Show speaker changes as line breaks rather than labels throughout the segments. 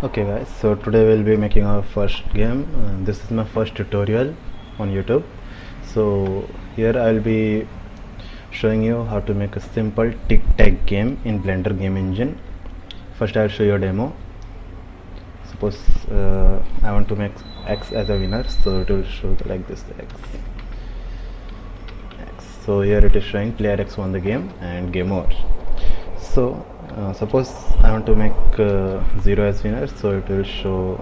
Okay guys, so today we'll be making our first game. This is my first tutorial on YouTube. So here I'll be showing you how to make a simple tic-tac game in Blender game engine. First I'll show you a demo. Suppose I want to make X as a winner, so it will show like this X. So here it is showing player X won the game and game over. So suppose I want to make 0 as winner, so it will show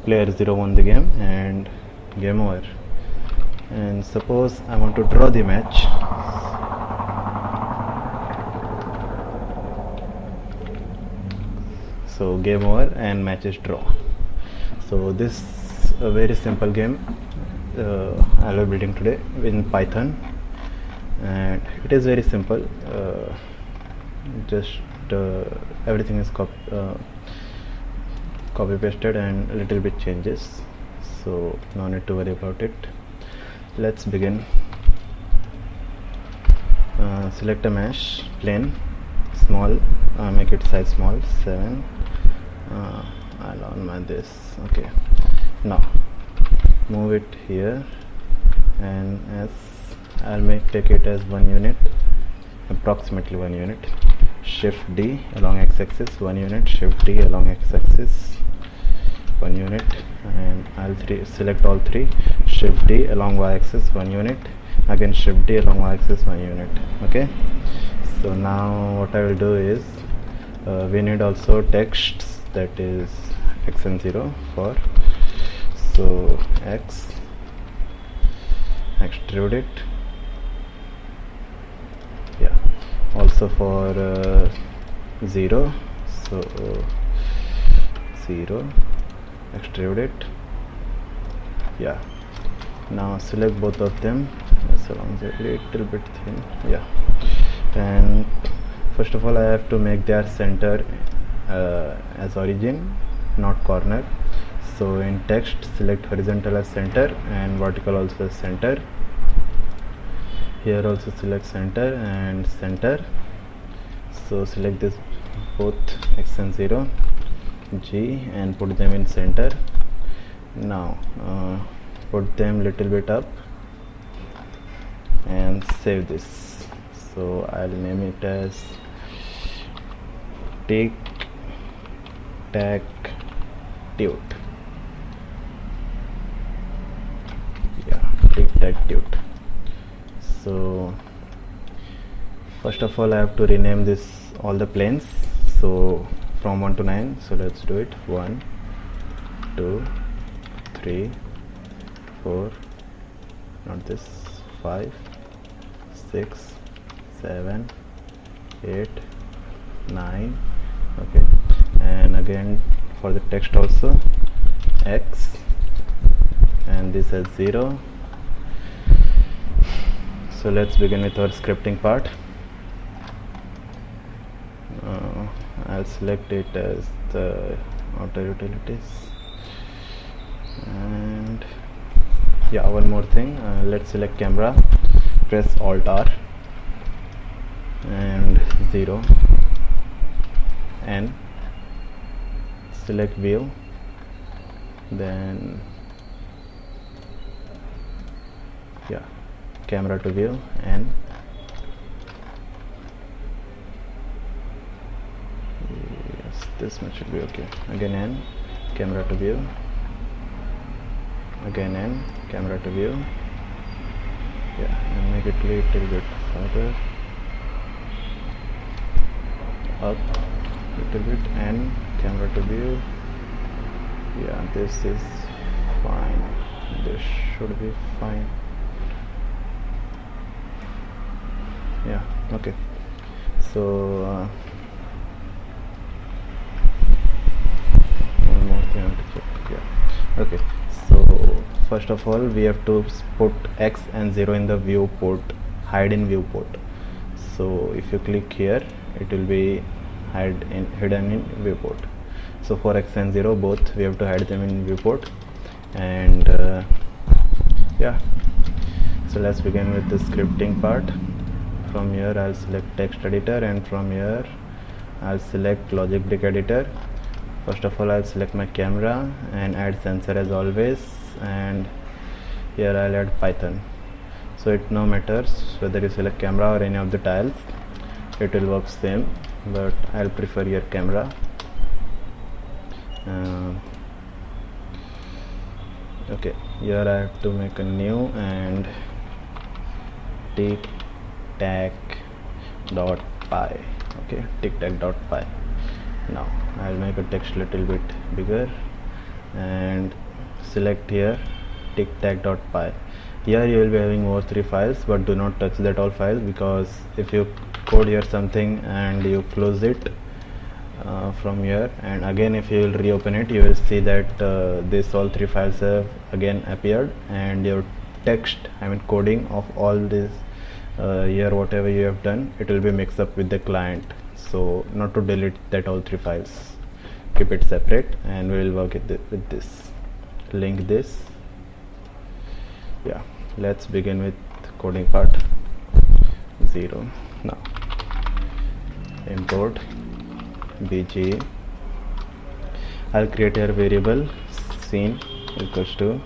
player 0 won the game and game over. And suppose I want to draw the match, so game over and match is draw. So this is a very simple game I'll be building today in Python, and it is very simple. Just everything is copy pasted and a little bit changes, so no need to worry about it. Let's begin. Select a mesh plane, small, make it size small, 7. I'll on my this. Okay, now move it here, and as I'll take it as 1 unit, approximately 1 unit. Shift D along x-axis, 1 unit. Shift D along x-axis, 1 unit. And I'll select all three. Shift D along y-axis, 1 unit. Again Shift D along y-axis, 1 unit. Okay. So now what I will do is we need also texts, that is x and 0 for. So x, extrude it. Yeah, also for 0, so 0, extrude it. Yeah, now select both of them, so long as a little bit thin. Yeah, and first of all I have to make their center as origin, not corner. So in text, select horizontal as center and vertical also as center. Here also select center and center. So select this both x and 0, G, and put them in center. Now put them little bit up and save this. So I'll name it as tic-tac-tute. Tic-tac-tute. So first of all I have to rename this all the planes, so from 1 to 9. So let's do it. 1, 2, 3, 4, not this, 5, 6, 7, 8, 9. Okay, and again for the text also x, and this as 0. So let's begin with our scripting part. I'll select it as the outer utilities, and yeah, one more thing, let's select camera, press Alt R and 0, and select view, then yeah, camera to view, and yes, this much should be okay. Again N, camera to view, again N, camera to view. Yeah, and make it a little bit further up, little bit, and camera to view. Yeah, this is fine, this should be fine. Yeah, okay. So one more thing I have to check. Yeah, okay. So first of all we have to put x and 0 in the viewport, hide in viewport. So if you click here, it will be hidden in viewport. So for x and 0 both we have to hide them in viewport. And yeah, so let's begin with the scripting part. From here I'll select text editor, and from here I'll select logic brick editor. First of all, I'll select my camera and add sensor as always, and here I'll add Python. So it no matters whether you select camera or any of the tiles, it will work same, but I'll prefer your camera. Okay, here I have to make a new and tic-tac.py. okay, tic-tac.py. Now I'll make a text little bit bigger and select here tic-tac.py. Here you will be having more 3 files, but do not touch that all files, because if you code here something and you close it from here, and again if you will reopen it, you will see that this all 3 files have again appeared, and your text, I mean coding of all this here whatever you have done, it will be mixed up with the client. So not to delete that all 3 files, keep it separate, and we will work with this. Link this. Yeah, let's begin with coding part. 0. Now import BGE. I'll create a variable scene equals to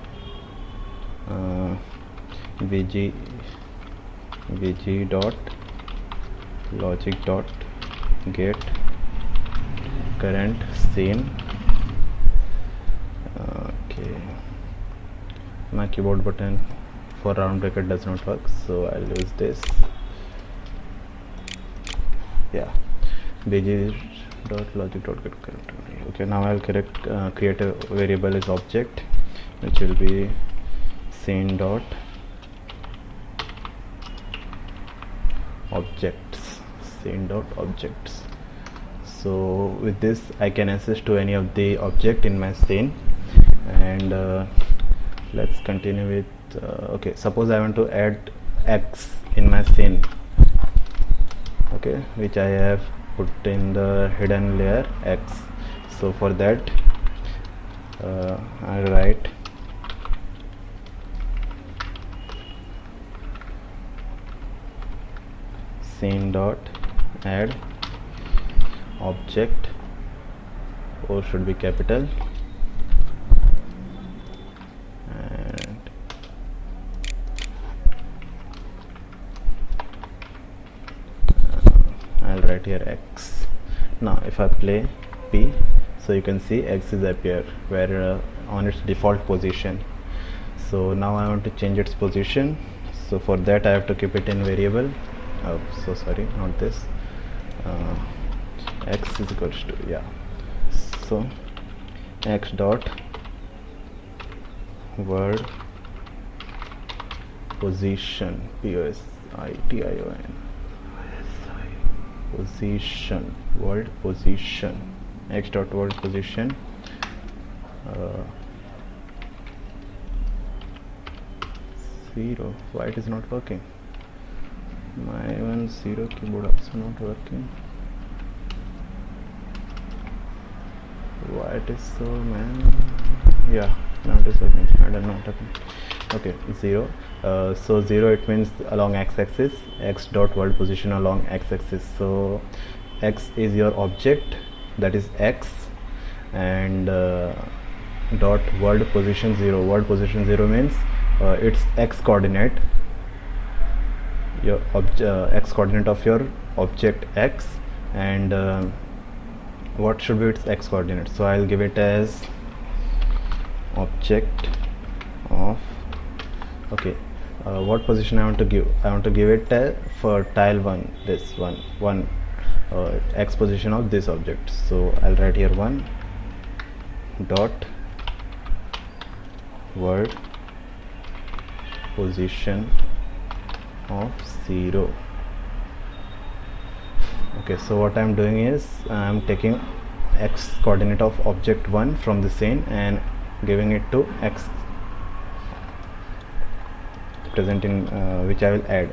BG dot logic dot get current scene. Okay, my keyboard button for round bracket does not work, so I'll use this. Yeah, BG dot logic dot get current. Okay, now I'll create a variable as object, which will be scene dot objects. Scene dot objects. So with this I can access to any of the object in my scene, and let's continue with okay, suppose I want to add X in my scene, okay, which I have put in the hidden layer X. So for that I'll write scene dot add object, or should be capital, and I'll write here X. Now if I play P, so you can see X is appear where on its default position. So now I want to change its position, so for that I have to keep it in variable. Oh, so sorry, not this. X is equals to, yeah, so X dot world position, POSITION, position, world position, X dot world position, 0. Why it is not working? My 10 keyboard also not working. Why it is so, man? Yeah, now it is working. I don't know what happened. Okay, 0. So 0, it means along x-axis, X dot world position along x-axis. So X is your object, that is X, and dot world position 0. World position 0 means its X coordinate, your X coordinate of your object X, and what should be its X coordinate. So I'll give it as object of, okay, what position I want to give. I want to give it for tile 1, this one X position of this object. So I'll write here 1 dot world position of 0. Okay, so what I'm doing is I'm taking X coordinate of object 1 from the scene and giving it to X present in which I will add.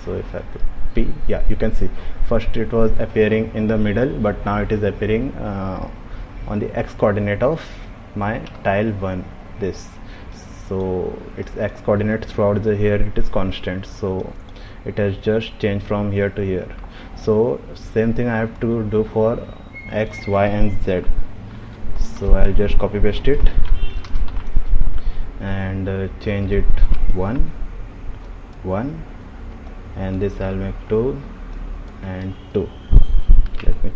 So if I put P, yeah, you can see first it was appearing in the middle, but now it is appearing on the X coordinate of my tile 1, this. So its X coordinate throughout the here it is constant, so it has just changed from here to here. So same thing I have to do for X, Y and Z. So I'll just copy paste it and change it 1 1, and this I'll make 2 and 2. Let me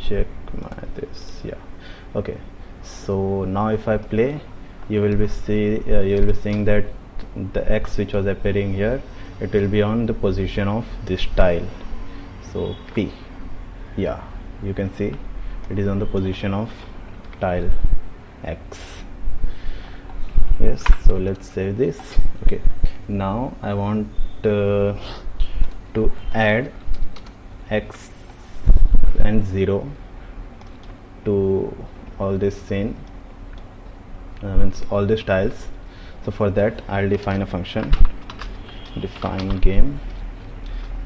check my this. Yeah, okay. So now if I play, you will be seeing that the X which was appearing here, it will be on the position of this tile. So P, yeah, you can see it is on the position of tile X. Yes, so let's save this. Okay, now I want to add X and 0 to all this scene, means all these tiles. So for that I'll define a function, define game,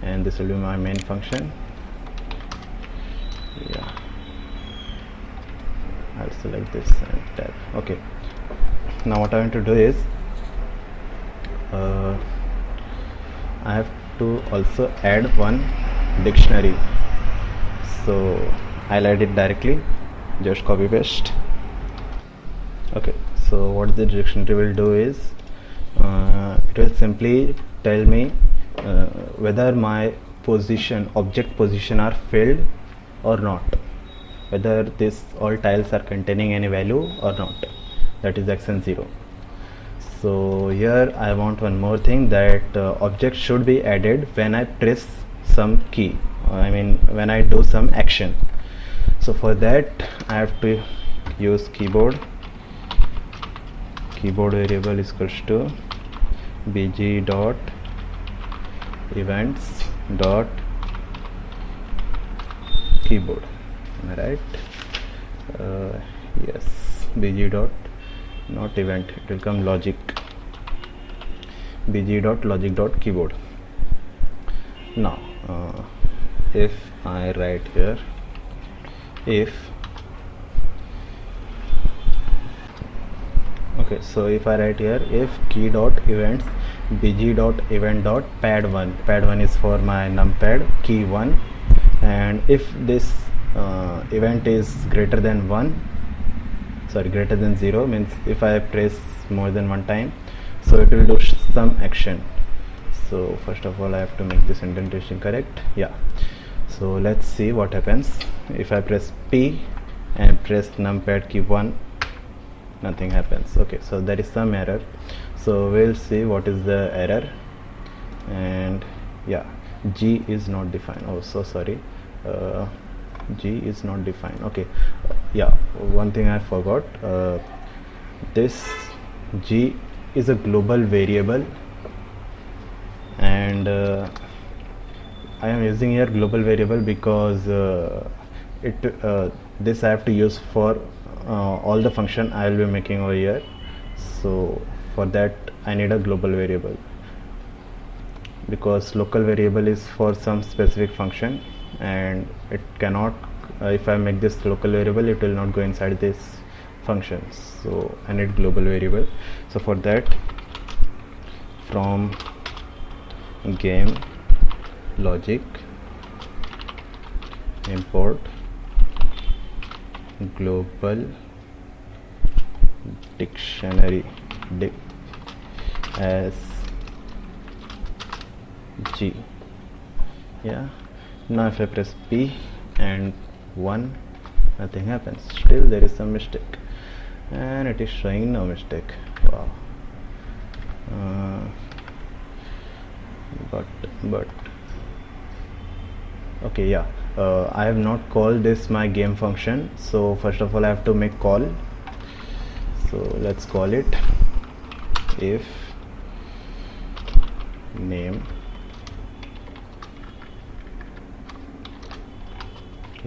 and this will be my main function. Yeah, I'll select this and tab. Okay, now what I want to do is I have to also add one dictionary. So I'll add it directly, just copy paste. Okay, so what the dictionary will do is it will simply tell me whether my object position are filled or not, whether this all tiles are containing any value or not, that is X and 0. So here I want one more thing, that object should be added when I press some key, I mean when I do some action. So for that I have to use keyboard variable is equals to bg dot events dot keyboard. Am I right? Yes, bg dot, not event, it will come logic, bg dot logic dot keyboard. Now if I write here, so if I write here if key dot events bg dot event dot pad1 is for my numpad key 1, and if this event is greater than 0, means if I press more than one time, so it will do some action. So first of all I have to make this indentation correct. Yeah, so let's see what happens if I press P and press numpad key 1, nothing happens. Okay, so there is some error, so we'll see what is the error. And yeah, G is not defined. Oh, so sorry, G is not defined. Okay, yeah, one thing I forgot, this G is a global variable, and I am using here global variable because this I have to use for all the function I will be making over here. So for that I need a global variable, because local variable is for some specific function, and it cannot, if I make this local variable, it will not go inside this function. So I need global variable. So for that, from game logic import global dictionary as G. Yeah, now if I press P and 1, nothing happens. Still there is some mistake, and it is showing no mistake. Wow. But okay, yeah, I have not called this my game function. So first of all I have to make call. So let's call it if name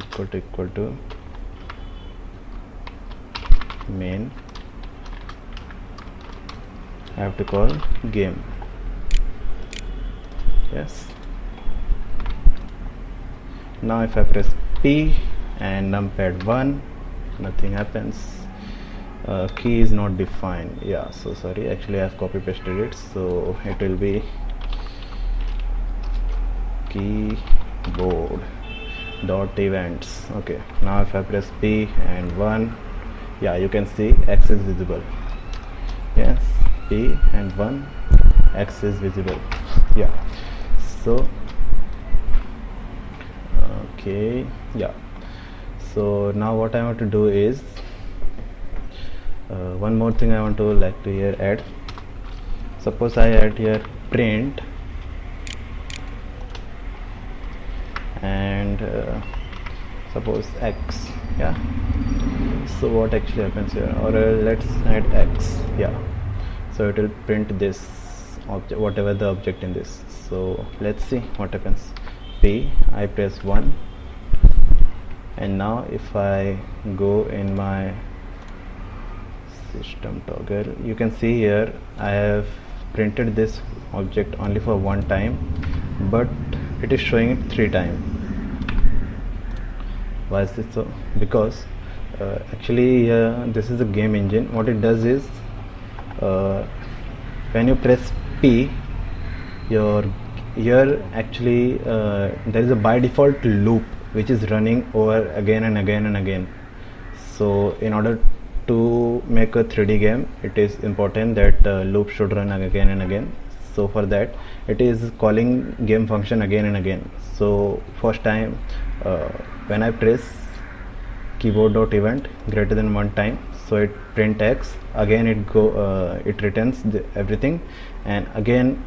equal to main, I have to call game. Yes, now if I press P and numpad 1, nothing happens. Key is not defined. Yeah, so sorry, actually I have copy pasted it, so it will be keyboard dot events. Okay, now if I press P and 1, yeah, you can see X is visible. Yes, P and 1, X is visible. Yeah, so okay, yeah, so now what I want to do is one more thing I want to like to here add. Suppose I add here print and suppose X. Yeah, so what actually happens here, or let's add X. Yeah, so it will print this object, whatever the object in this. So let's see what happens. P, I press 1, and now if I go in my system toggle, you can see here I have printed this object only for one time, but it is showing it 3 times. Why is this so? Because actually this is a game engine. What it does is when you press P, your here actually there is a by default loop which is running over again and again and again. So in order to make a 3D game, it is important that loop should run again and again. So for that, it is calling game function again and again. So first time when I press keyboard.event greater than 1 time, so it print X, again it returns everything, and again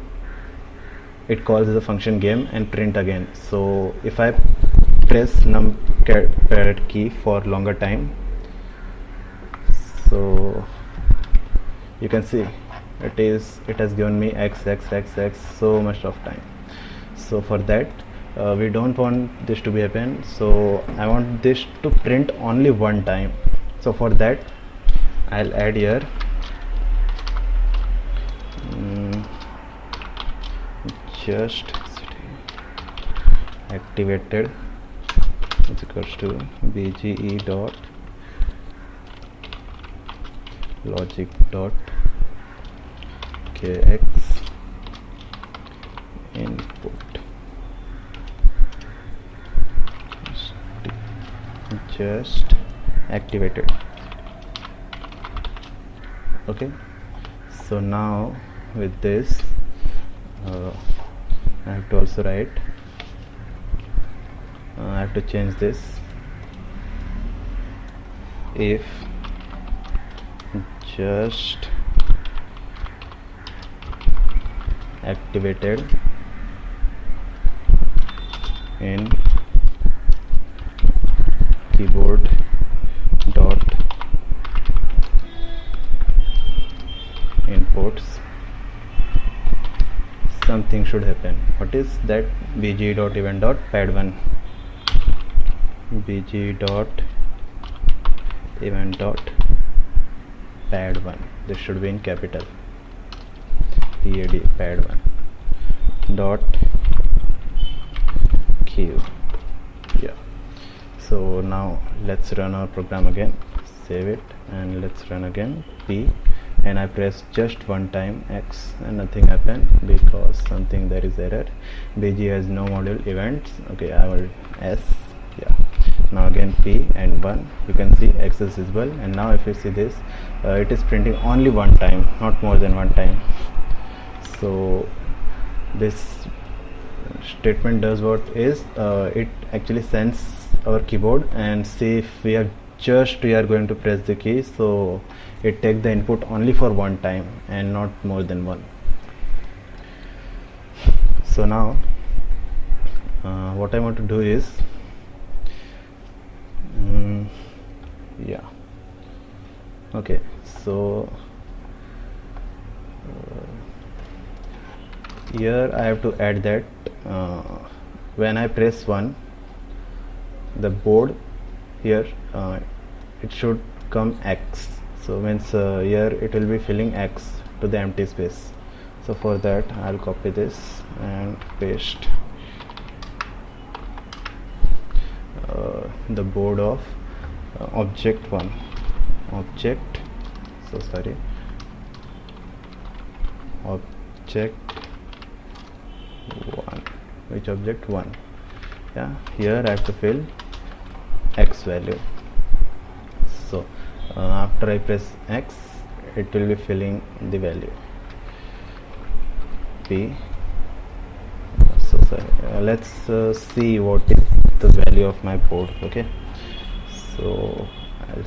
it calls the function game and print again. So if I press numpad key for longer time, so you can see it has given me X so much of time. So for that we don't want this to be happen, so I want this to print only one time. So for that I'll add here just activated is equals to BGE dot logic dot kx input just activated. Okay, so now with this I have to also write I have to change this if just activated in keyboard dot inputs, something should happen. What is that? bg dot event dot pad1, bg dot event dot pad1. This should be in capital pad pad1 dot q. Yeah, so now let's run our program again, save it, and let's run again. P, and I press just one time X and nothing happened because something there is error. BG has no module events. Okay, I will S. Yeah, now again P and 1, you can see X is visible, and now if you see this, it is printing only one time, not more than one time. So this statement does what is it actually sends our keyboard and see if we are going to press the key, so it takes the input only for one time and not more than one. So now what I want to do is yeah, okay, so here I have to add that when I press 1, the board here it should come X, so means here it will be filling X to the empty space. So for that I'll copy this and paste the board of object 1, object object 1, which object? 1. Yeah, here I have to fill x value. So after I press x, it will be filling the value p. So sorry, let's see what is the value of my board. Okay, so I'll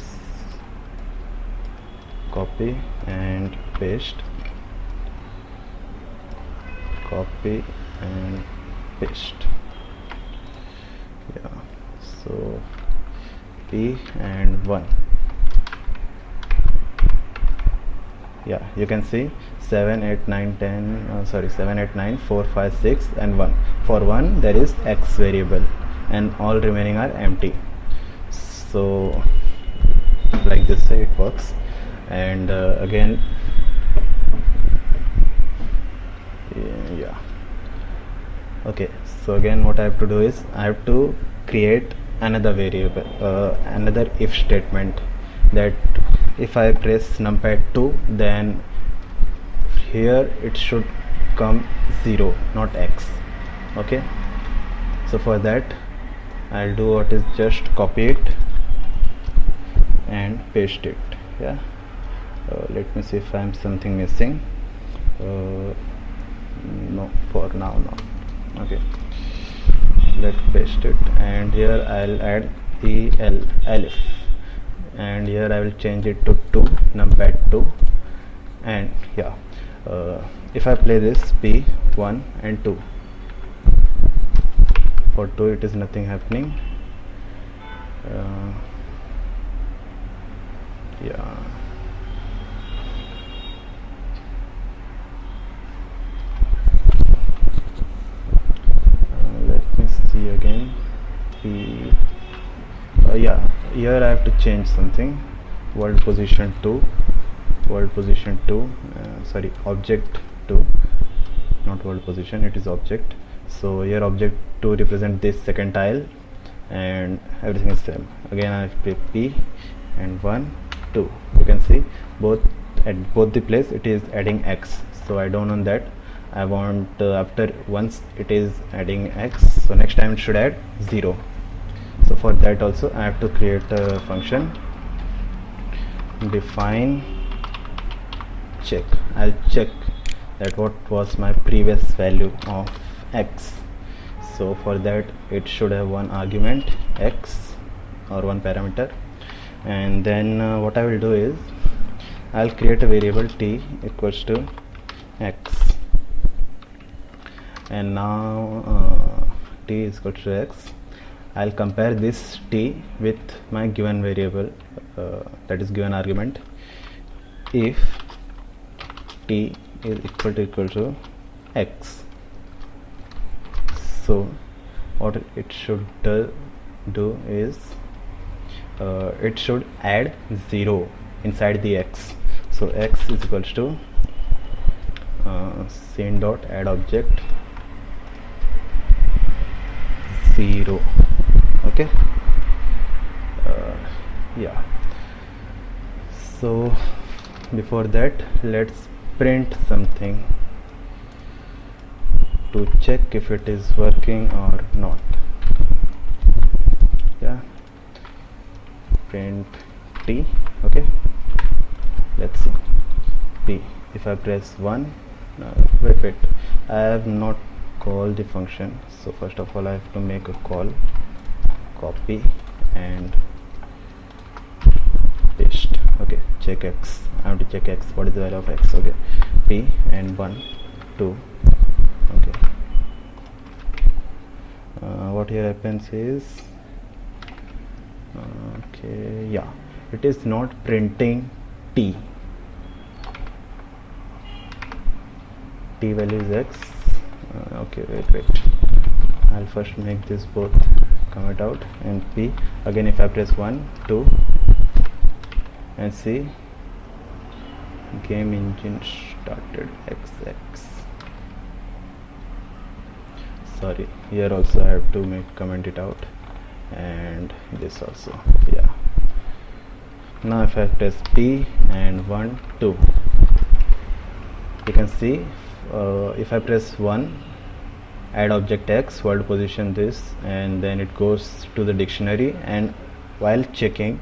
copy and paste, copy and paste. Yeah, so p and 1. Yeah, you can see 7 8 9 10 7 8 9 4 5 6 and 1. For 1 there is x variable and all remaining are empty. So like this way it works. And again, yeah, okay, so again what I have to do is I have to create another variable, another if statement, that if I press numpad 2, then here it should come 0, not x. Okay, so for that I'll do what is just copy it and paste it. Yeah, let me see if I'm something missing. No, for now no. Okay, let's paste it, and here I'll add the elif, and here I will change it to 2, numpad 2. And yeah, if I play this p 1 and 2, for 2 it is nothing happening. Yeah, let me see again. P yeah, here I have to change something. World position 2, world position 2, sorry, object 2, not world position, it is object. So here object 2 represent this second tile, and everything is same. Again I have to p and 1 2. You can see both at both the place it is adding x, so I don't want that. I want after once it is adding x, so next time it should add 0. So for that also I have to create a function, define check. I'll check that what was my previous value of x. So for that it should have one argument x, or one parameter. And then what I will do is I'll create a variable t equals to x, and now t is equal to x. I'll compare this t with my given variable, that is given argument, if t is equal to x. So what it should do is it should add 0 inside the x. So x is equals to scene dot add object 0. Okay, yeah, so before that let's print something to check if it is working or not. Yeah, print t. Okay, let's see p. If I press 1, wait, I have not called the function, so first of all I have to make a call, copy and paste. Okay, check x. I have to check x, what is the value of x. Okay, p and 1 2. Okay, what here happens is okay, yeah, it is not printing t value is x. Okay, wait, I'll first make this both comment out, and p again. If I press 1 2 and see, game engine started xx. Sorry, here also I have to comment it out, and this also. Yeah, now if I press p and 1 2, you can see if I press 1 add object x, world position this, and then it goes to the dictionary, and while checking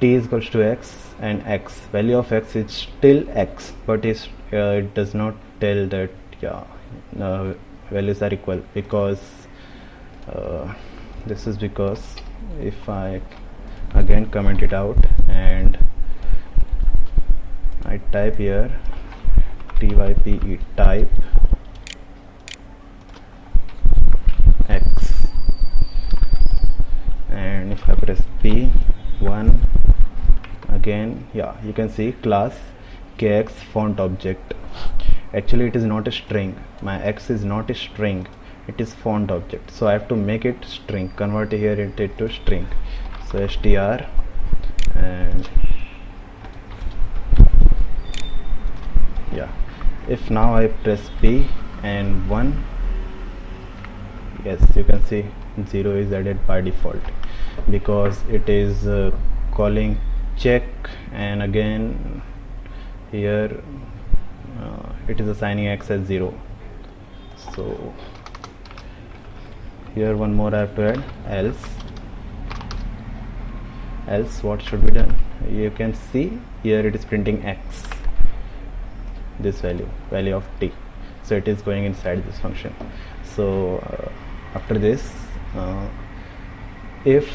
t is equals to x and x, value of x is still x, but it does not tell that values are equal, because this is because if I again comment it out and I type here type type x, and if I press P1 again, you can see class kx font object. Actually it is not a string, my x is not a string, it is font object, so I have to make it string, convert here into string. So str, and if now I press P and 1, yes, you can see 0 is added by default, because it is calling check, and again here it is assigning x as 0. So here one more I have to add, else what should be done. You can see here it is printing x, this value of t, so it is going inside this function. So after this, if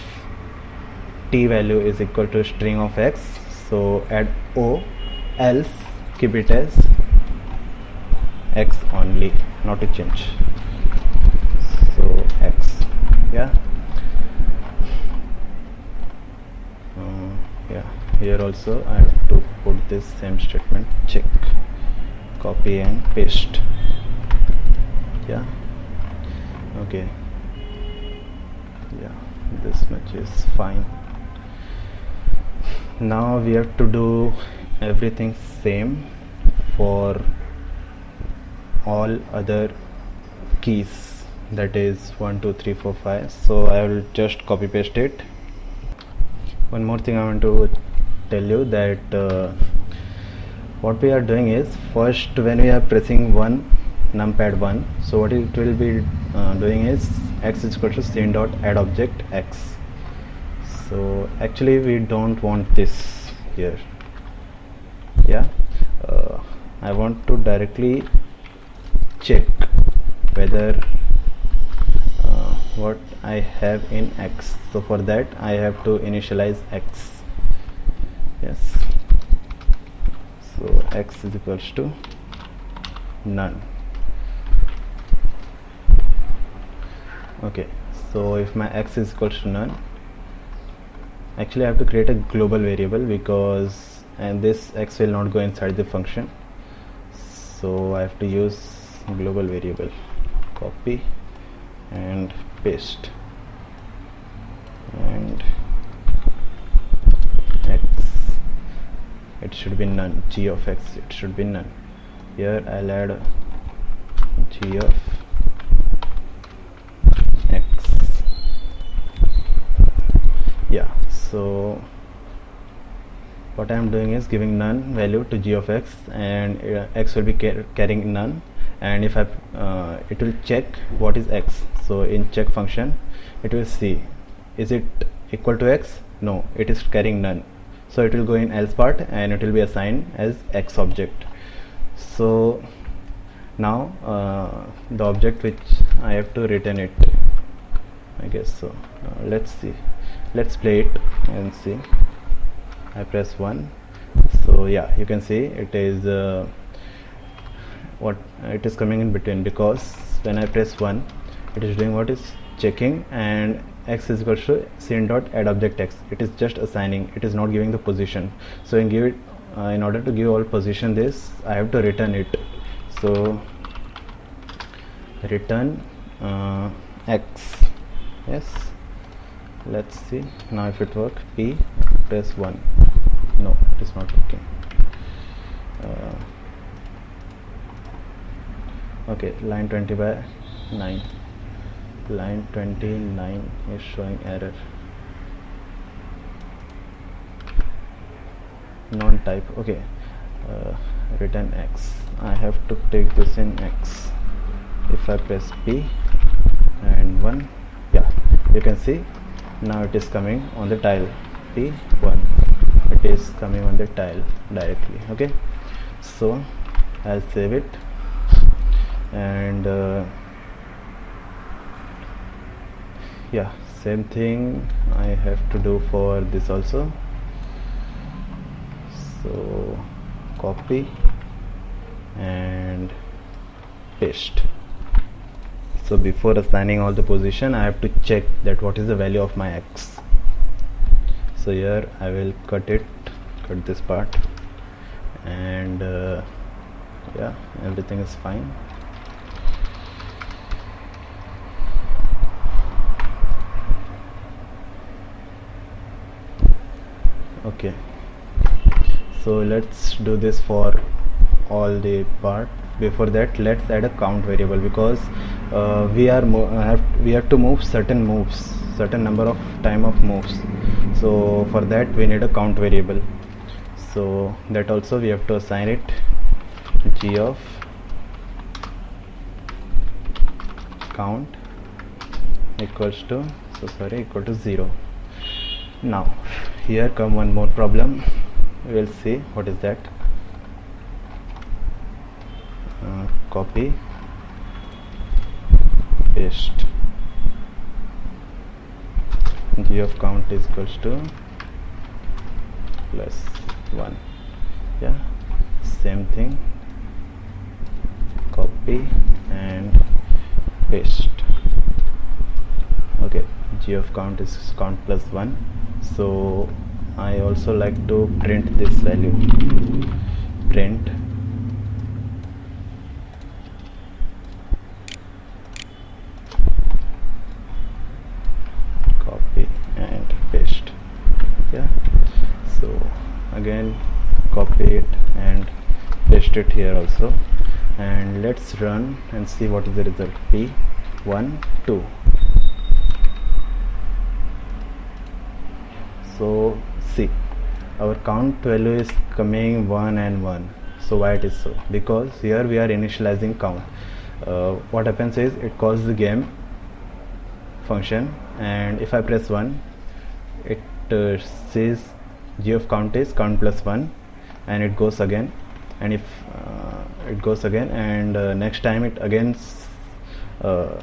t value is equal to string of x, so add o, else keep it as x only, not to change. So x, here also I have to put this same statement, check, copy and paste. Okay, this much is fine. Now we have to do everything same for all other keys, that is 1 2 3 4 5. So I will just copy paste it. One more thing I want to tell you, that what we are doing is, first when we are pressing 1 numpad 1, so what it will be doing is x is equal to scene dot add object x. So actually we don't want this here. I want to directly check whether what I have in x. So for that I have to initialize x. So x is equals to none. Okay, so if my x is equals to none, actually I have to create a global variable, because and this x will not go inside the function, so I have to use global variable, copy and paste, and x, it should be none, g of x, it should be none. Here I'll add g of x. So what I am doing is giving none value to g of x, and x will be carrying none, and if I it will check what is x. So in check function it will see, is it equal to x? No, it is carrying none, so it will go in else part and it will be assigned as x object. So now the object which I have to return it, I guess so. Let's see, let's play it and see. I press 1, so you can see it is what it is coming in between, because when I press 1 it is doing what is checking, and x is equal to scene dot add object x, it is just assigning, it is not giving the position. So in order to give all position this, I have to return it. So return x. Let's see now if it works. P, press 1. No, it is not working. Okay, line 20 by 9. Line 29 is showing error. Non-type. Okay, return x. I have to take this in x. if I press P and 1, yeah, you can see now it is coming on the tile. P1, it is coming on the tile directly. Okay, so I'll save it, and yeah, same thing I have to do for this also. So copy and paste. So before assigning all the position, I have to check that what is the value of my X. So here I will cut this part, and yeah, everything is fine. Okay, so let's do this for all the part. Before that, let's add a count variable, because we have to move certain number of time of moves. So for that we need a count variable, so that also we have to assign it g of count equal to 0. Now here come one more problem. We will see what is that. Copy, paste. G of count is equals to plus 1. Yeah, same thing. Copy and paste. Okay, G of count is count plus 1. So I also like to print this value. Print copy and paste. Yeah, so again copy it and paste it here also, and let's run and see what is the result. P1 2. So see, our count value is coming 1 and 1. So why it is so? Because here we are initializing count. What happens is it calls the game function, and if I press 1, it says G of count is count plus 1, and it goes again. And if it goes again, and next time it again the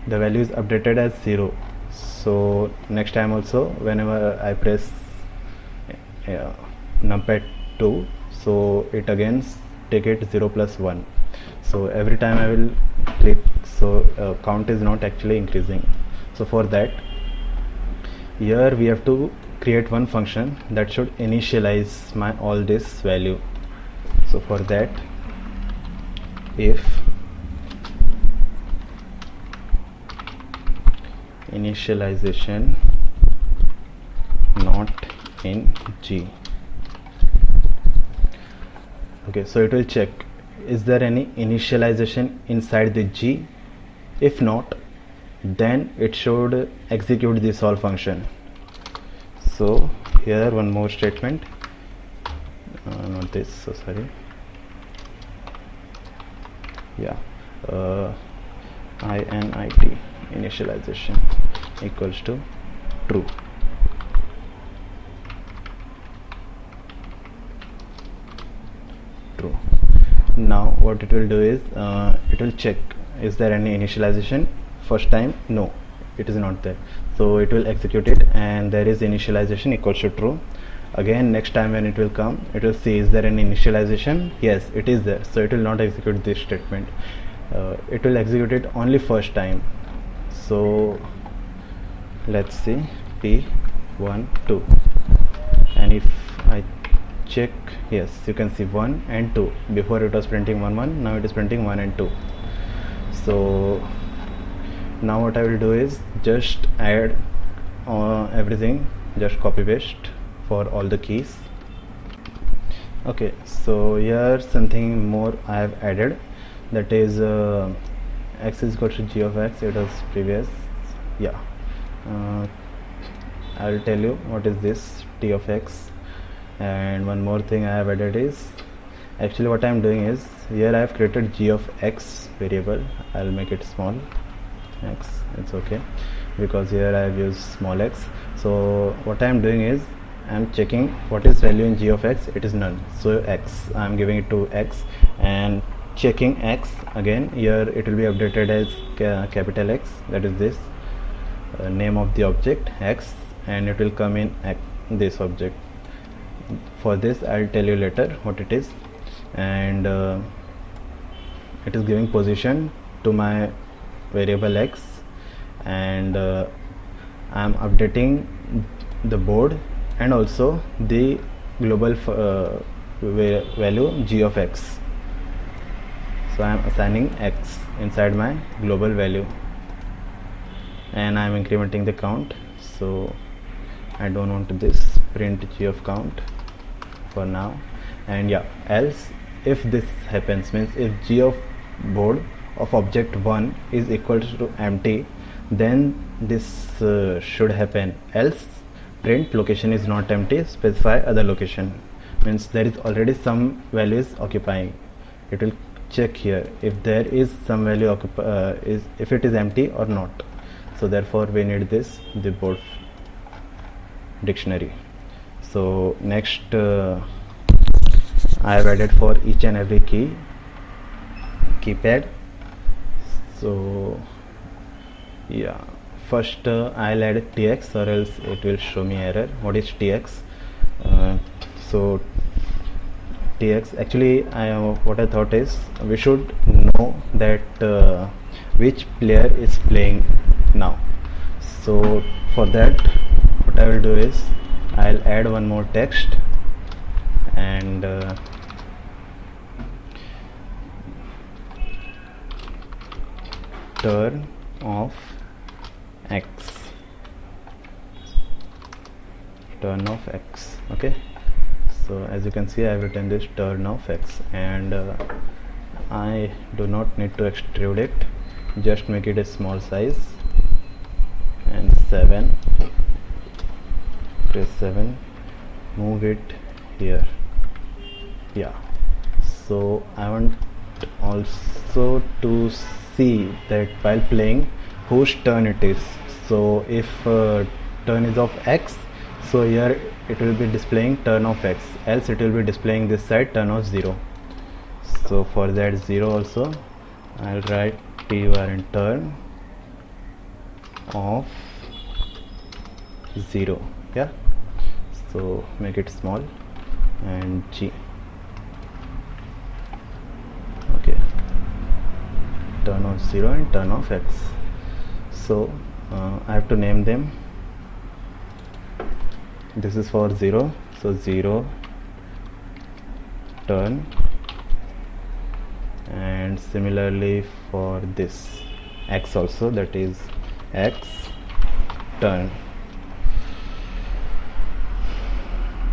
value is updated as 0. So next time also, whenever I press numpad 2, so it again take it 0 plus 1. So every time I will click, so count is not actually increasing. So for that, here we have to create one function that should initialize my all this value. So for that, if initialization not in G, okay, so it will check is there any initialization inside the G. If not, then it should execute the solve function. So here one more statement, not this, so sorry, yeah, init initialization equals to true. Now what it will do is it will check is there any initialization. First time, no, it is not there, so it will execute it, and there is initialization equals to true. Again, next time when it will come, it will see is there any initialization. Yes, it is there, so it will not execute this statement. It will execute it only first time. So let's see, P1 2, and if I check, yes, you can see 1 and 2. Before it was printing 1 1, now it is printing 1 and 2. So now what I will do is just add everything, just copy paste for all the keys. Okay, so here something more I have added, that is x is equal to g of x. It was previous, yeah. I will tell you what is this t of x. And one more thing I have added is actually what I am doing is, here I have created g of x variable. I'll make it small x, it's okay, because here I have used small x. So what I am doing is, I am checking what is value in g of x. It is none, so x, I am giving it to x, and checking x again. Here it will be updated as capital X, that is this name of the object x, and it will come in this object. For this I'll tell you later what it is. And it is giving position to my variable x, and I am updating the board and also the global value g of x. So I am assigning x inside my global value, and I am incrementing the count. So I don't want this print g of count for now. And yeah, else if this happens, means if g of board of object 1 is equal to empty, then this should happen. Else print location is not empty, specify other location, means there is already some value is occupying. It will check here if there is some value if it is empty or not. So therefore we need this, the board dictionary. So next I have added for each and every keypad. So yeah, first I'll add tx, or else it will show me error. What is tx? So tx, actually what I thought is, we should know that which player is playing now. So for that what I will do is, I'll add one more text, and turn off x, okay. So as you can see, I have written this turn off x, and I do not need to extrude it, just make it a small size, and 7, press 7, move it here. Yeah, so I want also to see that while playing whose turn it is. So if turn is of x, so here it will be displaying turn of x, else it will be displaying this side turn of 0. So for that 0 also I'll write tur and turn of 0. Yeah, so make it small, and g, okay, turn of 0 and turn of x. So I have to name them. This is for 0, so 0 turn, and similarly for this x also, that is x turn.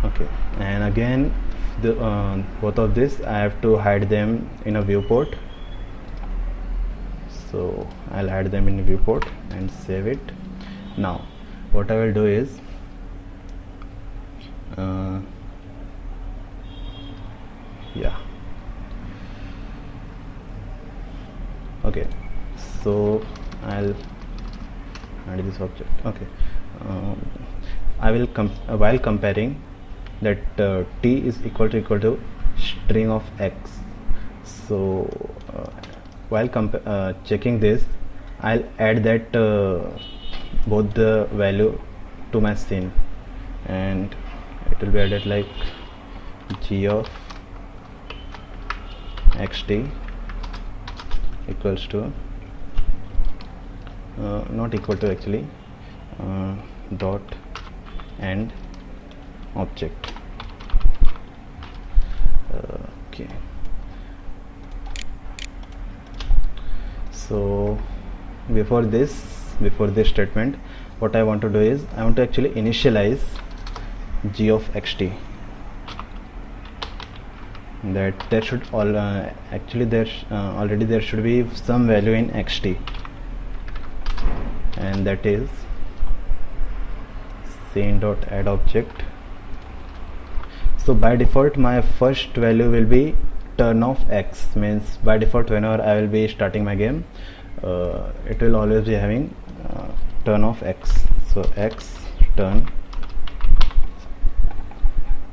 Okay, and again the both of this I have to hide them in a viewport. So I'll add them in a viewport and save it. Now what I will do is, yeah, okay, so I'll add this object. Okay, I will while comparing that t is equal to string of x. So while checking this, I'll add that both the value to my scene, and it will be added like g of xt equals to not equal to, actually dot end object. Okay, so before this statement, what I want to do is, I want to actually initialize g of xt, that there should all actually there already there should be some value in xt, and that is scene.add object. So by default my first value will be turn of x, means by default whenever I will be starting my game, it will always be having turn of x. So x turn.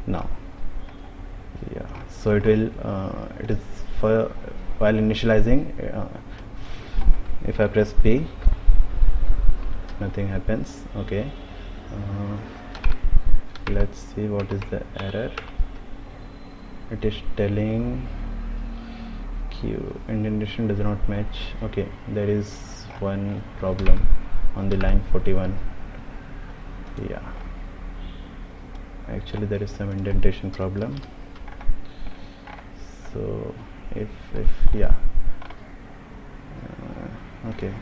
Now yeah, so it will it is for while initializing, if I press P, nothing happens. Okay, let's see what is the error. It is telling Q indentation does not match. Okay, there is one problem on the line 41. Yeah, actually there is some indentation problem. So if yeah, okay,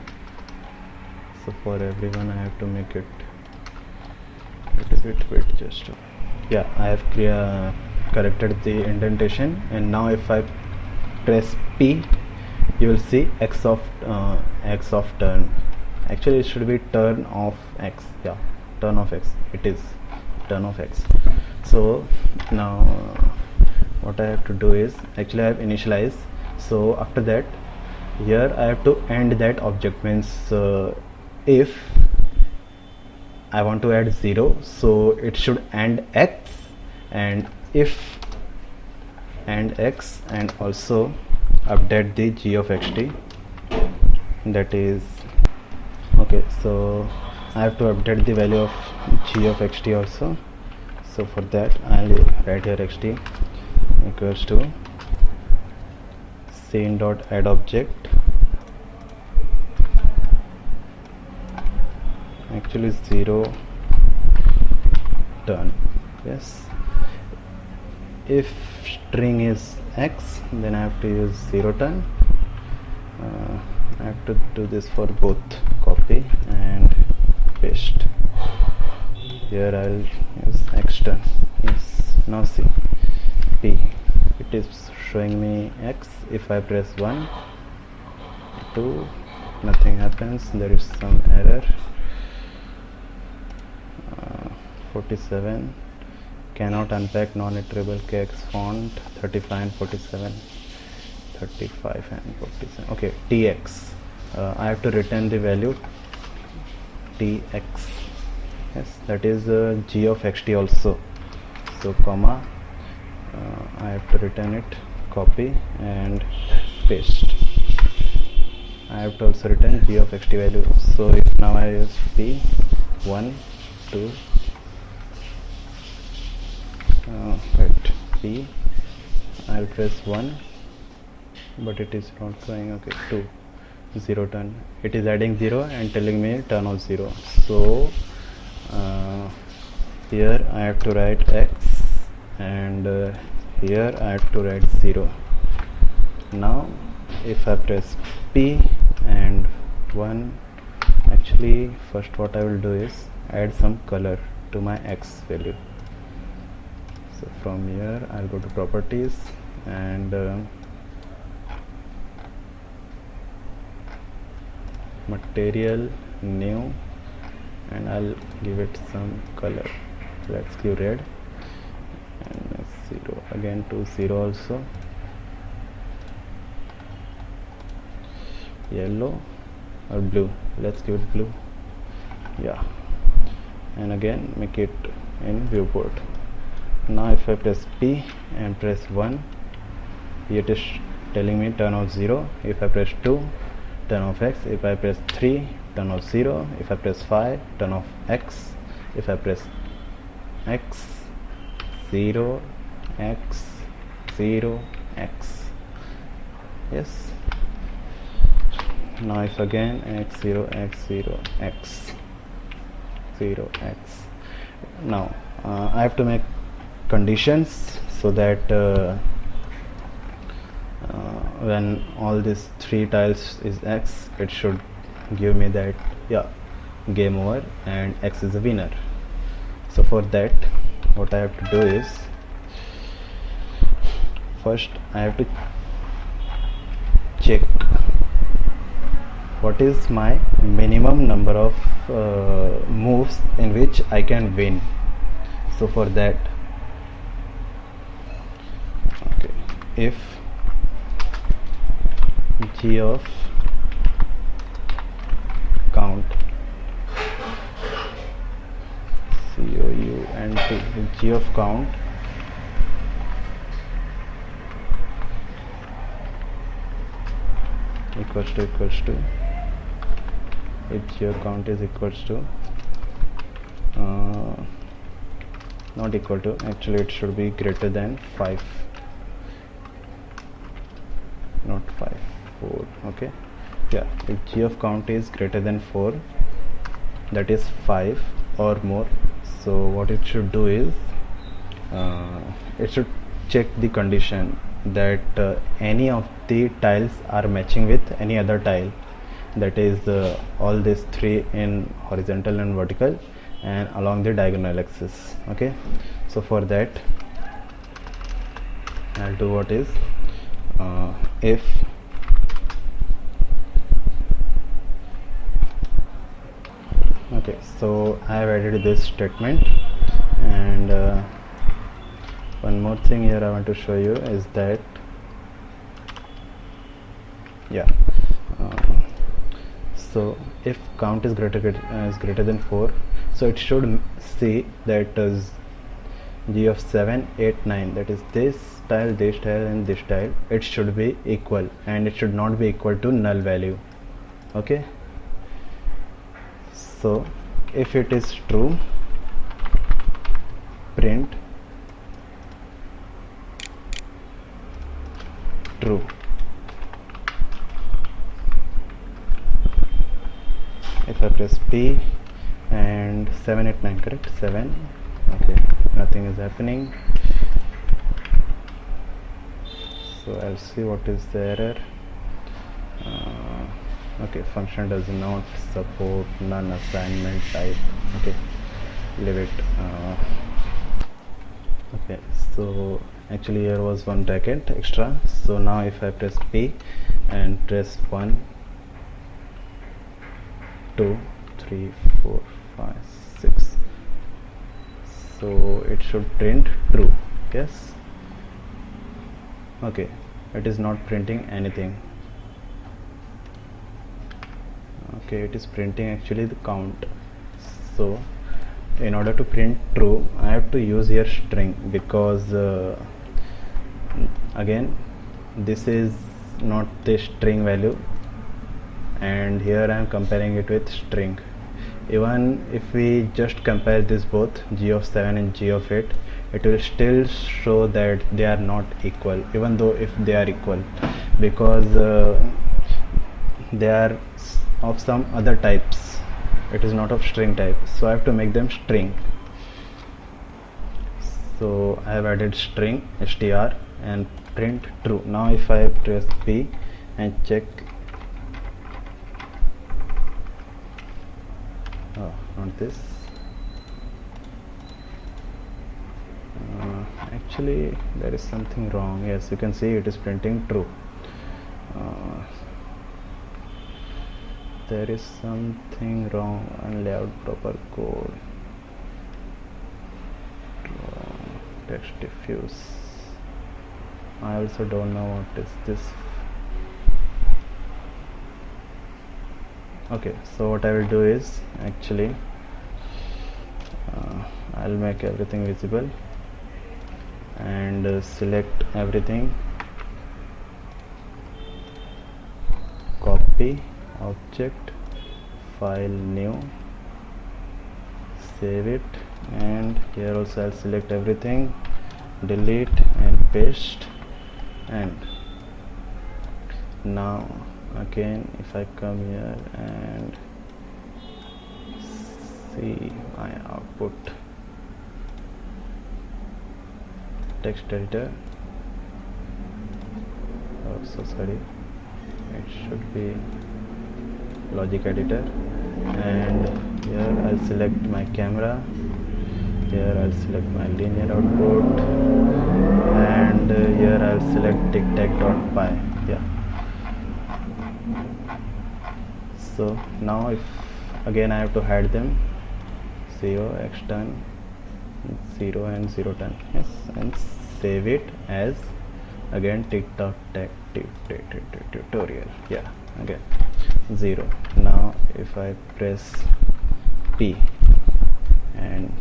so for everyone I have to make it a little bit just yeah, I have corrected the indentation, and now if I press P, you will see x of turn. Actually it should be turn of x. Yeah, turn of x. It is turn of x. So now what I have to do is, actually I have initialized, so after that here I have to end that object, means if I want to add 0, so it should end x, and if and x, and also update the g of xt, that is okay. So I have to update the value of g of xt also. So for that I'll write here xt equals to scene dot add object, actually 0 turn. Yes, if string is x, then I have to use 0 turn. I have to do this for both, copy and paste. Here I'll use x turn. Yes, now see P, it is showing me x. If I press 1, 2, nothing happens. There is some error. 47, cannot unpack non-iterable kx font, 35 and 47, 35 and 47. Okay, tx, I have to return the value tx. Yes, that is g of xt also. So comma, I have to return it, copy and paste. I have to also return g of xt value. So if now I use p 1 2 wait, p, I'll press 1, but it is not going. Okay, 2, 0 turn. It is adding 0 and telling me turn of 0. So here I have to write x, and here I have to write 0. Now if I press P and 1, actually first what I will do is add some color to my x value. So from here I'll go to properties and material, new, and I'll give it some color. Let's give red, and 0 again to 0 also, yellow or blue. Let's give it blue. Yeah, and again make it in viewport. Now if I press P and press 1, it is telling me turn of 0. If I press 2, turn of x. If I press 3, turn of 0. If I press 5, turn of x. If I press x, 0, x, 0, x. Yes. Now if again x 0, x 0, x 0, x. Now I have to make conditions so that when all these 3 tiles is x, it should give me that, yeah, game over and x is a winner. So for that what I have to do is, first I have to check what is my minimum number of moves in which I can win. So for that, okay, if g of count, count, g of count equals to if g of count is equals to not equal to, actually it should be greater than 5, not 5, 4. Okay, yeah, if g of count is greater than 4, that is 5 or more, so what it should do is it should check the condition that any of the tiles are matching with any other tile, that is all these three in horizontal and vertical and along the diagonal axis. Okay, so for that I'll do what is if okay, so I have added this statement, and one more thing here I want to show you is that so if count is greater than 4, so it should see that g of 7, 8, 9, that is this tile, and this tile, it should be equal and it should not be equal to null value. Okay, so if it is true, print true. If I press P and 7, 8, 9, correct, 7, okay, nothing is happening, so I'll see what is the error. Okay, function does not support non-assignment type. Okay, leave it. Okay, so actually here was one bracket extra, so now if I press P and press 1, 2, 3, 4, 5, 6, so it should print true. Yes, okay, it is not printing anything. Okay, it is printing actually the count. So in order to print true, I have to use here string, because again this is not the string value, and here I am comparing it with string. Even if we just compare this both, g of 7 and g of 8, it will still show that they are not equal, even though if they are equal, because they are of some other types, it is not of string type, so I have to make them string. So I have added string str and print true. Now if I press P and check, not this, actually there is something wrong. Yes, you can see it is printing true. There is something wrong on layout proper code. Text diffuse. I also don't know what is this. Okay, so what I will do is actually I'll make everything visible and select everything, copy object, file new, save it, and here also I'll select everything, delete and paste. And now again if I come here and see my output, text editor, oh so sorry, it should be logic editor, and here I'll select my camera, here I'll select my linear output, and here I'll select tic-tac.py. Yeah, so now if again I have to hide them, 0 extern 0 and 0 turn, yes, and save it as again TikTok tech tutorial, yeah, again 0. Now if I press P and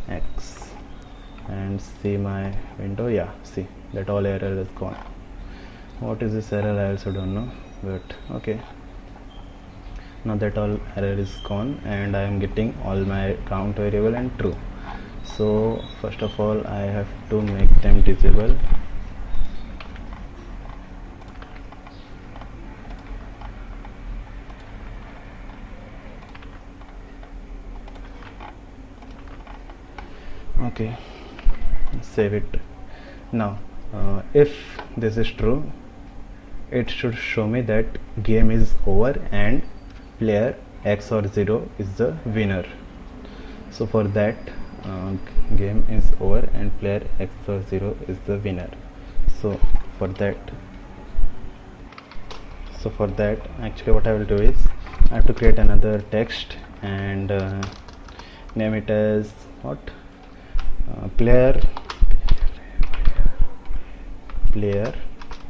X and see my window, yeah, see that all error is gone. What is this error? I also don't know, but okay, now that all error is gone and I am getting all my count variable and true. So first of all I have to make them disable. Okay, save it. Now if this is true, it should show me that game is over and player X or 0 is the winner. So for that, game is over and player X or 0 is the winner. So for that actually what I will do is I have to create another text and name it as what, player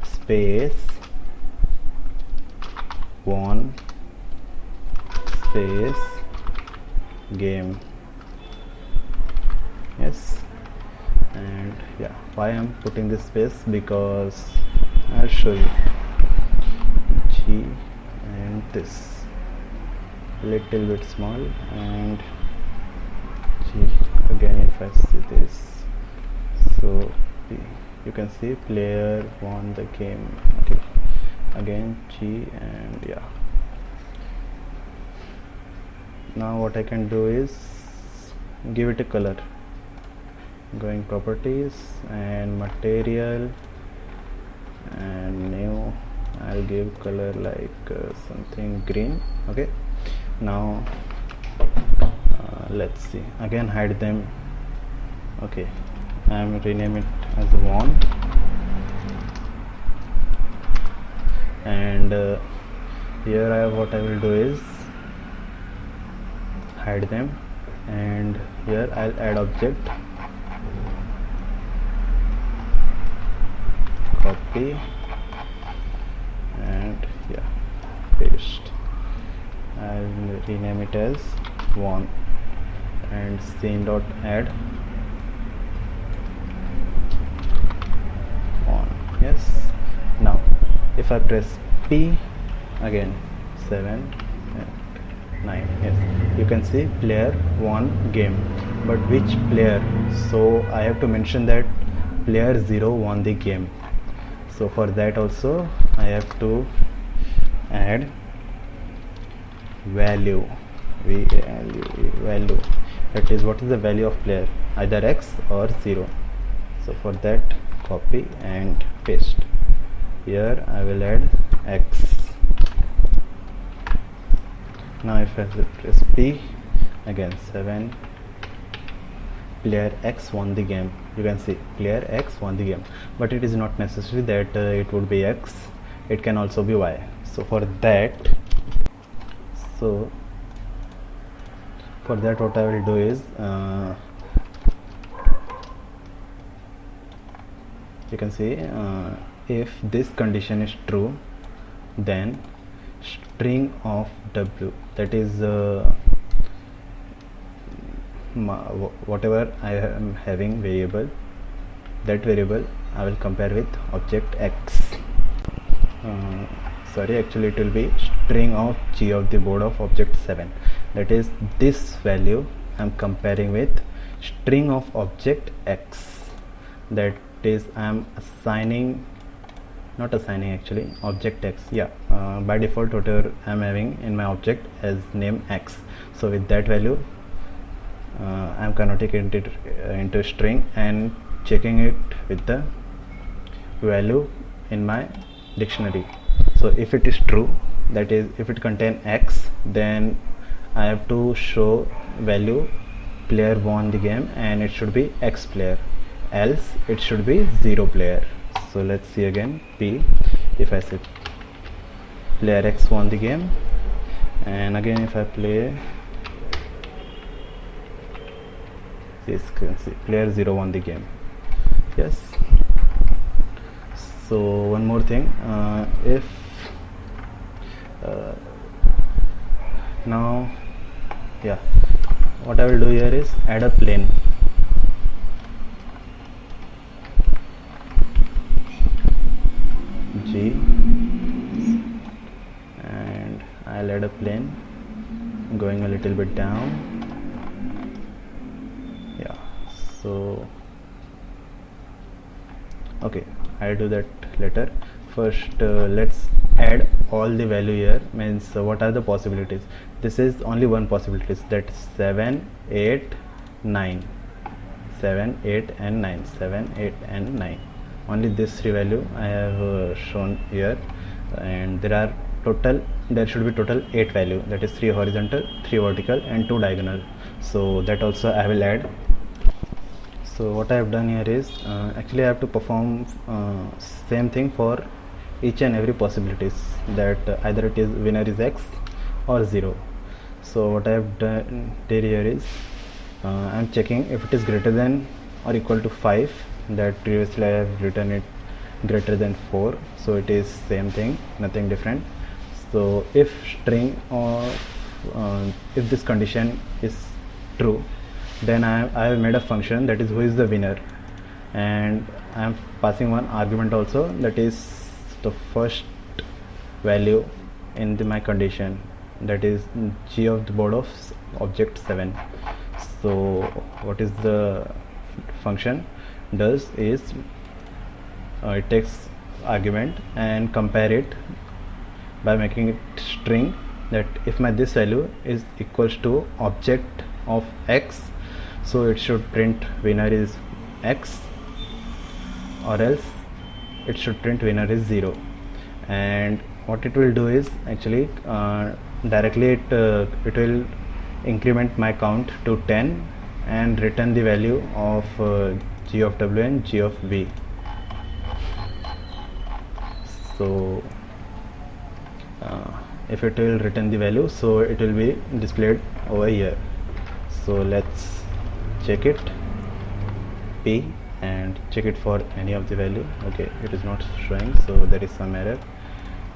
space won space game. Yes, and yeah, why I'm putting this space, because I'll show you. G and this little bit small and G again. If I see this, so you can see player won the game. Okay, again G and yeah. Now what I can do is give it a color, going properties and material and new, I'll give color like something green. Okay, now let's see, again hide them. Okay, I'm rename it as one and here what I will do is hide them, and here I'll add object, copy and yeah, paste. I'll rename it as one and scene dot add on. Yes, now if I press P again 7 and 9, yes, you can see player won game, but which player? So I have to mention that player 0 won the game. So for that also I have to add value, value, that is what is the value of player, either X or 0. So for that copy and paste. Here I will add X. Now if I press P again 7, player X won the game. You can see player X won the game, but it is not necessary that it would be X, it can also be Y. So for that what I will do is you can see if this condition is true, then string of W, that is whatever I am having variable, that variable I will compare with object X. Sorry, actually it will be string of G of the board of object 7, that is this value I am comparing with string of object X, that is I am assigning, not assigning actually, object X, yeah, by default whatever I am having in my object as name X. So with that value I am converting it into string and checking it with the value in my dictionary. So if it is true, that is if it contains X, then I have to show value player won the game and it should be X player, else it should be 0 player. So let's see again P, if I say player X won the game, and again if I play this, can see player 0 won the game. Yes. So one more thing, if now, yeah, what I will do here is add a plane. G, and I'll add a plane going a little bit down. Yeah, so okay, I'll do that later. First let's add all the value here. Means what are the possibilities? This is only one possibility, that 7, 8, 9, 7, 8 and 9, 7, 8 and 9. Only this three value I have shown here, and there should be total 8 value, that is 3 horizontal, 3 vertical and 2 diagonal. So that also I will add. So what I have done here is actually I have to perform same thing for each and every possibilities, that either it is winner is X or 0. So what I have did here is I am checking if it is greater than or equal to 5, that previously I have written it greater than 4, so it is same thing, nothing different. So if string or if this condition is true, then I have made a function, that is who is the winner, and I am passing one argument also, that is the first value in my condition, that is g of the board of object 7. So what is the function does is it takes argument and compare it by making it string, that if my this value is equals to object of X, so it should print winner is X, or else it should print winner is 0. And what it will do is actually directly it will increment my count to 10 and return the value of g of w and g of v. So if it will return the value, so it will be displayed over here. So let's check it, p, and check it for any of the value. Okay, it is not showing, so there is some error,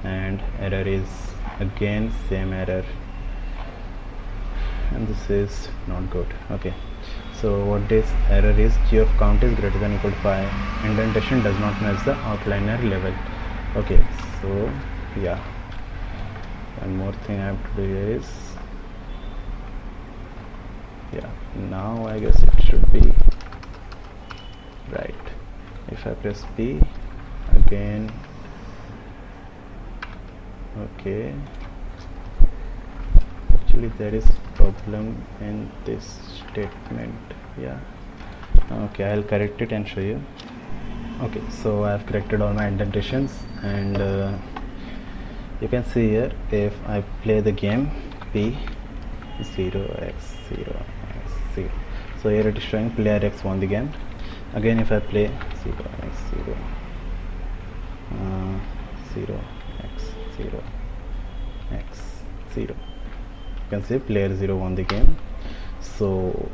and error is again same error, and this is not good. Okay, so what this error is, g of count is greater than or equal to 5, indentation does not match the outliner level. Okay, so yeah, one more thing I have to do here is, yeah, now I guess it should be right. If I press P again, okay, actually there is problem in this statement. Yeah, okay, I'll correct it and show you. Okay, so I have corrected all my indentations, and you can see here, if I play the game P 0x0x0, so here it is showing player X won the game. Again, if I play 0x0, 0x0, x0, you can see player 0 won the game. So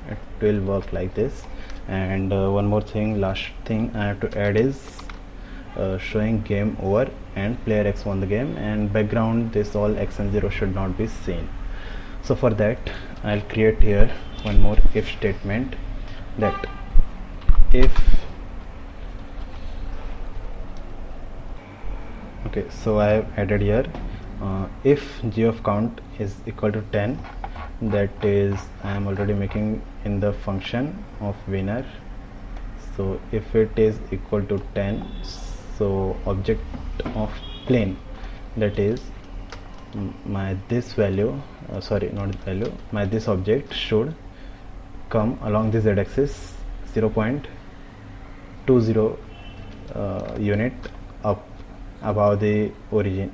it will work like this. And one more thing, last thing I have to add is showing game over and player X won the game, and background this all X and 0 should not be seen. So for that I'll create here one more if statement, that if, okay, so I have added here if g of count is equal to 10, that is I am already making in the function of winner. So if it is equal to 10, so object of plane, that is my this value, sorry, not value, my this object should come along the z-axis 0.20 unit up above the origin.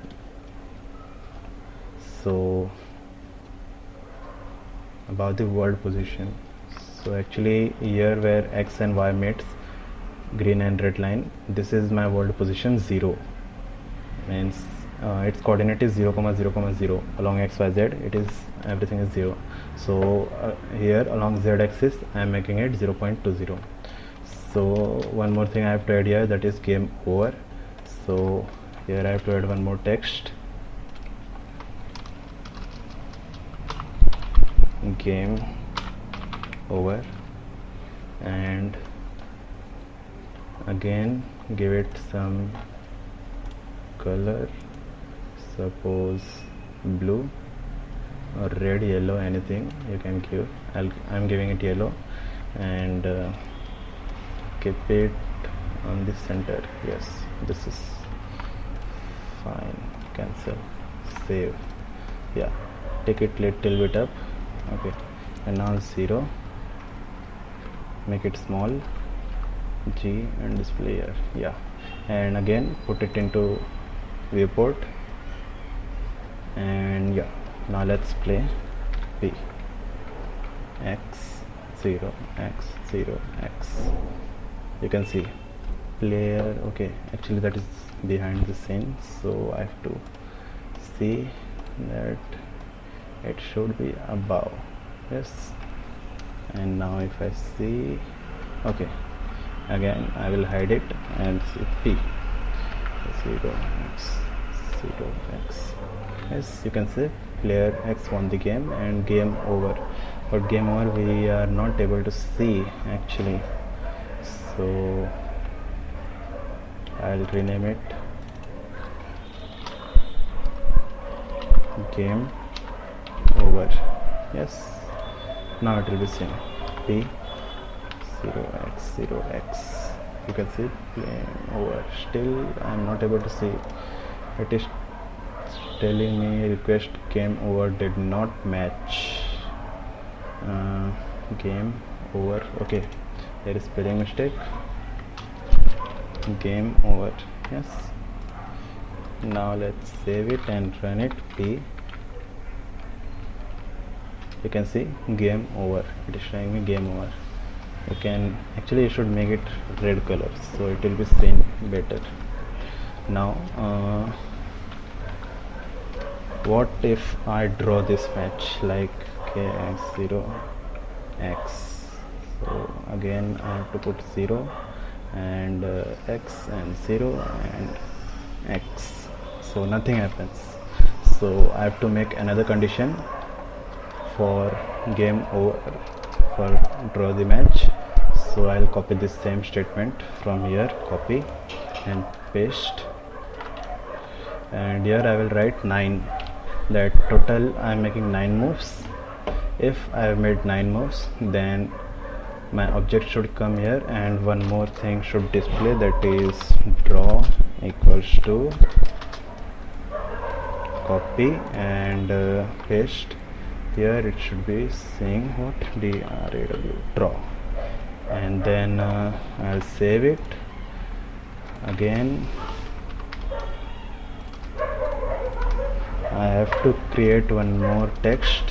So about the world position. So actually here where X and Y meets, green and red line, this is my world position 0, means its coordinate is 0, 0, 0 along XYZ, it is everything is 0. So here along Z axis I am making it 0.20. So one more thing I have to add here, that is game over. So here I have to add one more text, game over, and again give it some color, suppose blue or red, yellow, anything you can give. I'm giving it yellow, and keep it on the center. Yes, this is fine. Cancel, save. Yeah, take it little bit up. Okay, and now 0, make it small, G, and display here. Yeah, and again put it into viewport, and yeah, now let's play P, X 0, X 0, X. You can see player. Okay, actually that is behind the scene, so I have to see that it should be above. Yes, and now if I see, okay, again I will hide it and see P 0, X 0, X. Yes, you can see player X won the game and game over. But game over we are not able to see actually, so I'll rename it game over. Yes, now it will be seen P 0x 0x. You can see playing over. Still I am not able to see. It is telling me request game over did not match. Game over. Okay, there is spelling mistake. Game over. Yes, now let's save it and run it. P, you can see game over. It is showing me game over. You can actually, you should make it red color so it will be seen better. Now what if I draw this match like K0 X? So again I have to put 0 and X and 0 and X, so nothing happens. So I have to make another condition for game over, for draw the match. So I'll copy this same statement from here, copy and paste, and here I will write 9, that total I am making 9 moves. If I have made 9 moves, then my object should come here, and one more thing should display, that is draw equals to copy and paste. Here it should be saying what, DRAW, draw, and then I'll save it. Again I have to create one more text,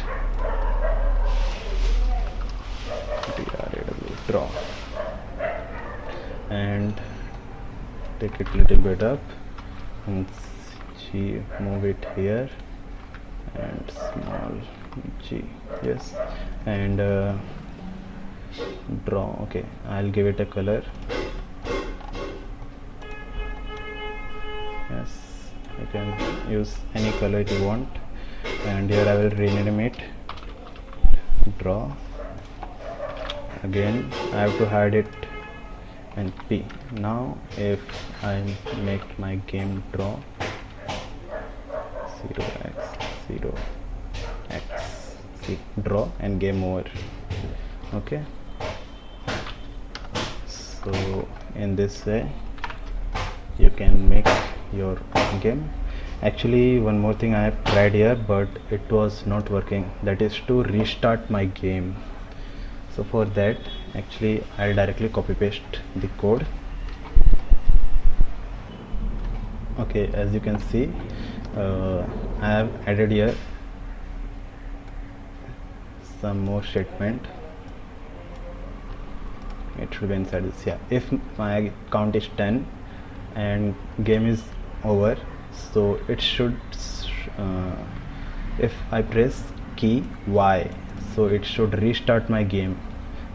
draw, and take it little bit up and G, move it here, and small G. Yes, and draw. Okay, I'll give it a color. Yes, you can use any color you want, and here I will rename it draw. Again I have to hide it and P. Now if I make my game draw 0x 0x, see, draw and game over. Okay, so in this way you can make your game. Actually one more thing I have tried here, but it was not working, that is to restart my game. So for that, actually I'll directly copy paste the code. Okay, as you can see I have added here some more statement. It should be inside this. Yeah, if my count is 10 and game is over, so it should if I press key Y, so it should restart my game.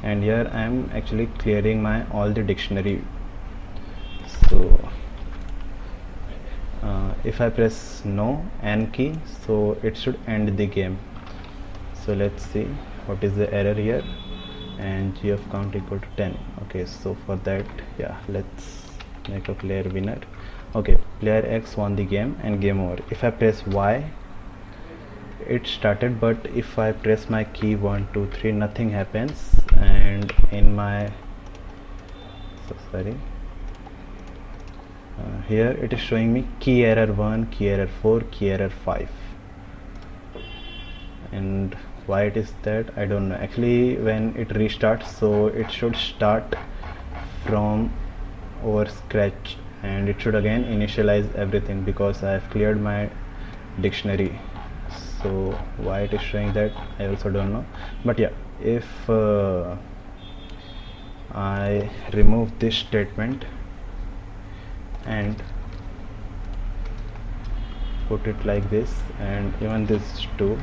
and here I am actually clearing my all the dictionary. So if I press no N key, so it should end the game. So let's see what is the error here, and g of count equal to 10. Okay, so for that, yeah, let's make a player winner. Okay, player X won the game and game over. If I press Y, it started, but if I press my key 1 2 3, nothing happens. And in my here it is showing me key error 1, key error 4, key error 5, and why it is that I don't know. Actually, when it restarts, so it should start from over scratch, and it should again initialize everything because I have cleared my dictionary. So why it is showing that, I also don't know. But yeah, if I remove this statement and put it like this, and even this too,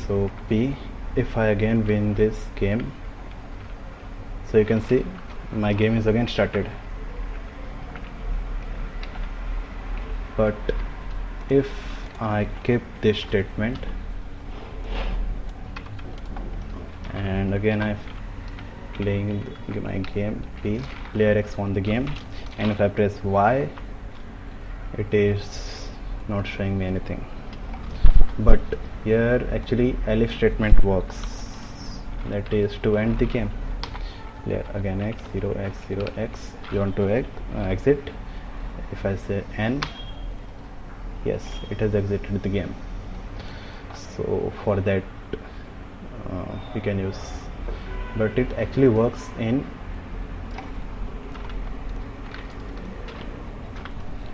so P, if I again win this game, so you can see my game is again started. But if I keep this statement and again I'm playing my game P, player X won the game, and if I press Y, it is not showing me anything. But here actually elif statement works, that is to end the game. Player again X 0 X 0 X, you want to exit. If I say N, yes, it has exited the game. So for that we can use, but it actually works in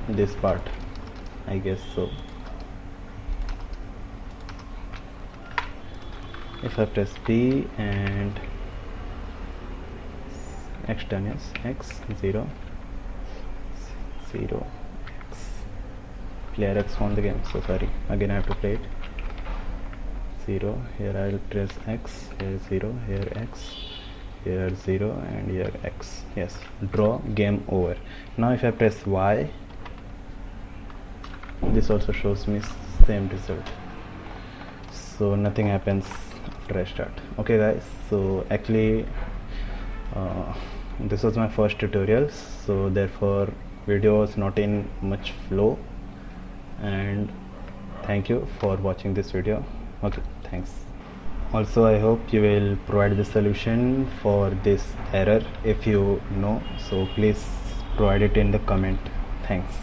this part, I guess so. If I press P and X done, yes, X 0 0 X, player X won the game. So sorry, again I have to play it. 0, here I will press X, here 0, here X, here 0, and here X. Yes, draw, game over. Now if I press Y, this also shows me same result, so nothing happens after I start. Okay guys, so actually this was my first tutorial, so therefore video was not in much flow, and thank you for watching this video. Okay, thanks. Also, I hope you will provide the solution for this error. If you know, so please provide it in the comment. Thanks.